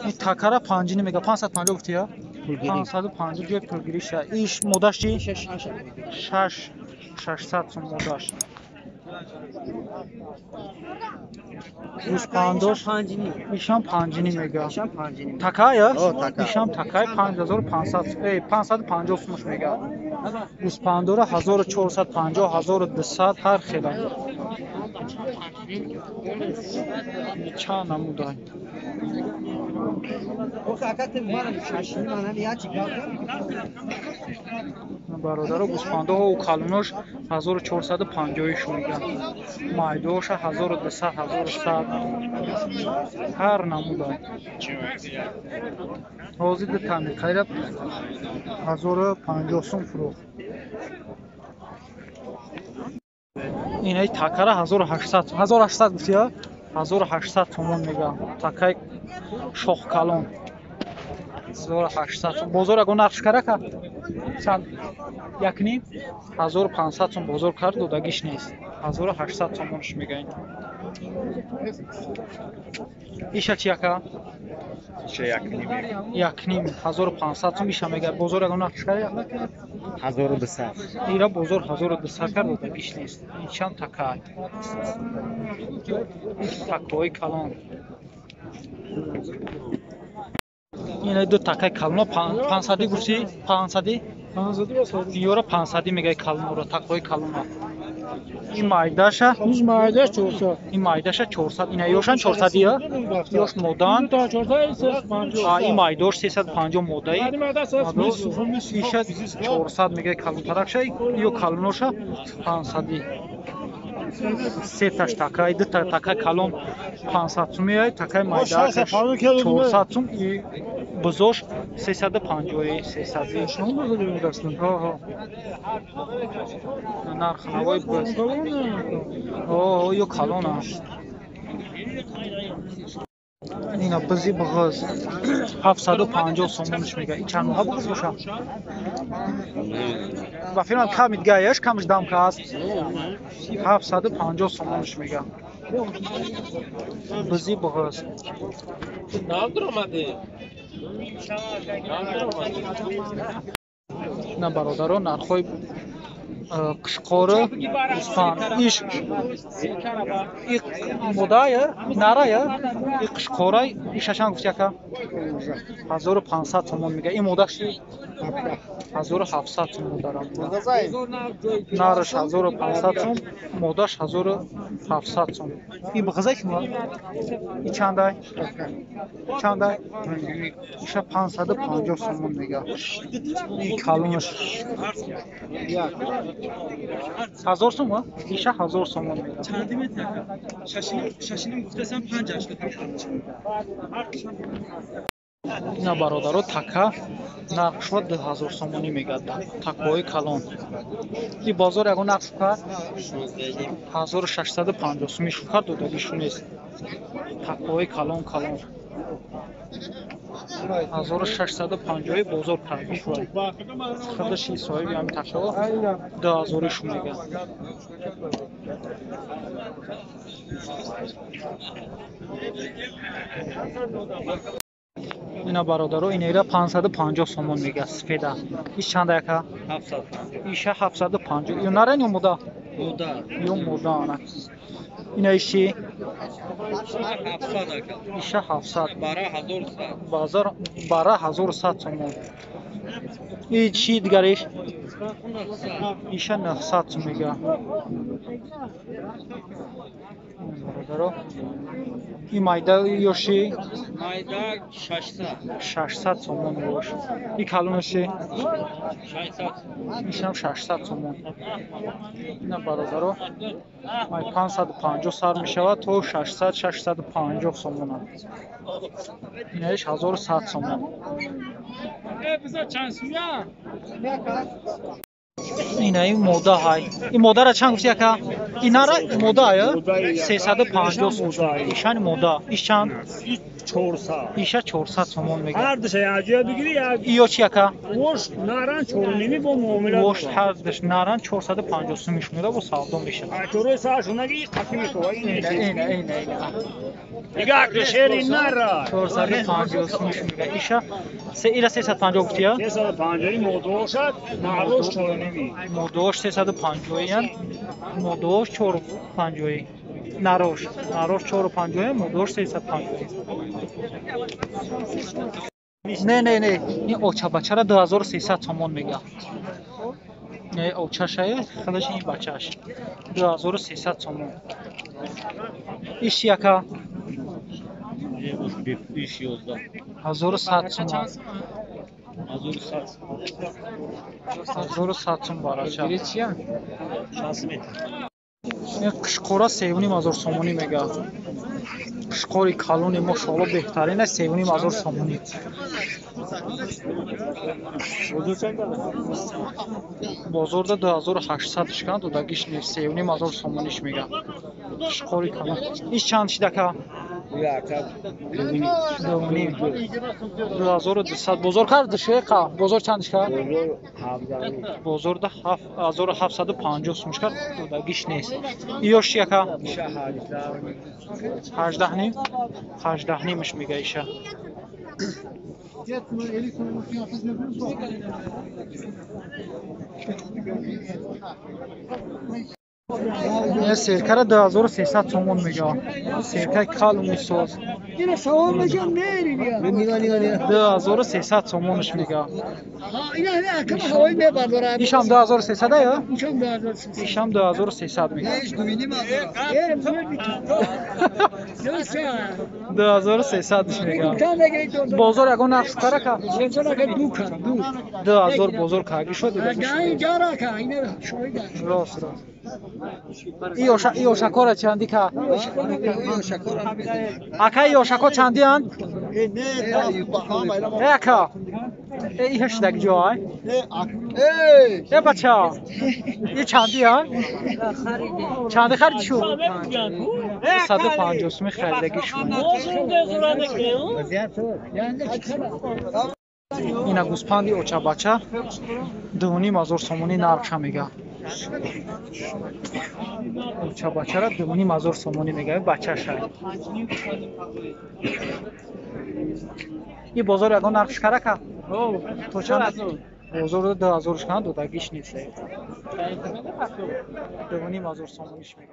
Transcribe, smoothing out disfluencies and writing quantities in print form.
این تکره 5 میگه 550 گفتی یا 550 پولگیریش. ایش مودش چی 600 سوم مودش. گوسپندش ایشان 5 میگه تکه یا ایشان تکه 5500 550 سومش میگه. گوسپندورا 1450 1200 هر خیلی چند نموده. برادر گوسپنده ها و کالونش 1450 شو میگن. مایداش 1200 1100 هر نموده. حاضر تامین خیرب 1050 سوم فروخت. اینای تکره 1800 گفتی ها 1800 تومان میگم. تکه شخ کلون 1800 تومان. بازار اگه نقش کرده که چند یک نیم 1500 تومان بازار کرد دودگیش نیست. 1800 تومانش میگه این. ایشه چی که یک نیم 1500 تومان میشه میگه. بازار اگه نقش کرده 1200 ایرا بازار 1200 کرد دودگیش نیست. این چند تکه تکه‌های کلان. این دو تکه کلمه 500 گوشی 500 یورو 500 میگه کلمه رو تکه‌های کلمه. این مایداش این مایداش 400 این مایداش 400 اینا یوشان 400 یا یوش مودان تا 450 این مایداش 350 مودای ایشا 400 میگه کلمه ترکشه یو کلمه‌ش 500 سه تاش تکای دو تا تکای کلم 500 سومی تکای مایداش 400 سوم بزرگ 350 300 شما بزرگ دستن ها نرخ نوای بود یو کلون است. اینا بزی بغاز 750 سومش میگه. این چند ماه بغاز باشه و فیلم کم میگه کمش دام که است 750 سومش میگه. بزی بغاز نه برادران نرخای قشقاره گوسفند ایش مودایه نرایه این قشقاره ایش چند گفتی که 1500 تومان میگه. این مودش 1700 تومان دارم. نرش 1500 تومان مودش 1700 تومان. این بغزه که این چنده چنده ایش 550 تومان میگه. این کلونش 1000 تومان ایش 1000 تومان میگه. شاشینی گفتم 50 اینا برادرها تکه نقش شد 2000 تومانی میگه. تکه‌های کلان این بازار اگه نقش کرد 1650 تومانی شو کرد دودگیشون نیست. تکه‌های کلان 1650 بازار پرداخت شد. خودش صاحبی همین تکه 2000 شو میگه. اینا برادرها این ایرا 550 تومان میگه سفیده. این چند یکه 700 ایش 750 یو نرن یو مودا یو مودا نه اینا ایشی 700 ایش 700 1000 بازار 1100 تومان. این چی دیگریش ایش 900 میگه. برادرها این مایده یوشی مایدا 600 تومان باشه. این کلونشی 600 میشم 600 تومان. اینا برادرها مای 550 سر میشود تو 650 تومان. اینش 1100 تومان. این مودا های این مودا را چند گفتی که اینا را مودا های 350 تومان. ایشان مودا ایش چند 400 ایش 400 تومان میگه. هر دشه اجازه بگیری ایو چیه که وش نارن 4.5 با معامله وش هر دش نارن 450 تومش میده و سودا میشه. چورو ساعت نگی قطعی میشه. این دیگه اکشری نرا 450 سومش میگه ایشا ایلا 350 گفتیا 350 موضوع شد معروض چورنمی مودوش 350 یان مودوش 450 نروش 450 مودوش 350 نه این اوچا بچه را 2300 تومان میگه نه اوچا شاید خودش این بچهش 2300 تومان ایش یکا 1100 تومان 1100 تومان باراچا این قشقورا 3,500 تومانی میگه قشقوری کالونی ماشاءالله بهترینه 3,500 تومانی بازار ده 2800 شکن تو دگیش نیست 3,500 تومانیش میگه قشقوری کالون ایش چند شدکه 2200 بازار کرد شیخا بازار چندش کرد بازار ده 7750 سومش کرد تو دگیش نیست ایوش یکا 18 نیم 18 نیمش میگه ایشه این سرکه را 2300 تومان میگه سرکه کالون میساز 2300 تومانش میگه ایش هم 2300 یا؟ ایش هم 2300 میگه 2300 میگه بازار اگه نقش کاره که 2000 بازار کاگی شد راست ایو شکر چندی که اکا ایو شکر چندی هن؟ اکا ای هشتگ جای ای بچه ها ای چندی هن؟ چندی خریدی شو؟ 150 سومی خریدگی شو اینا گوسپندی اوچا بچه 2500 سومونی نرخش میگه اوچا بچه را 2500 سومونی میگه بچه شد این بازار اگه نرخش کرده که تو چند بازار 2000 شکن دو دگیش نیست 2500 سومونیش میگه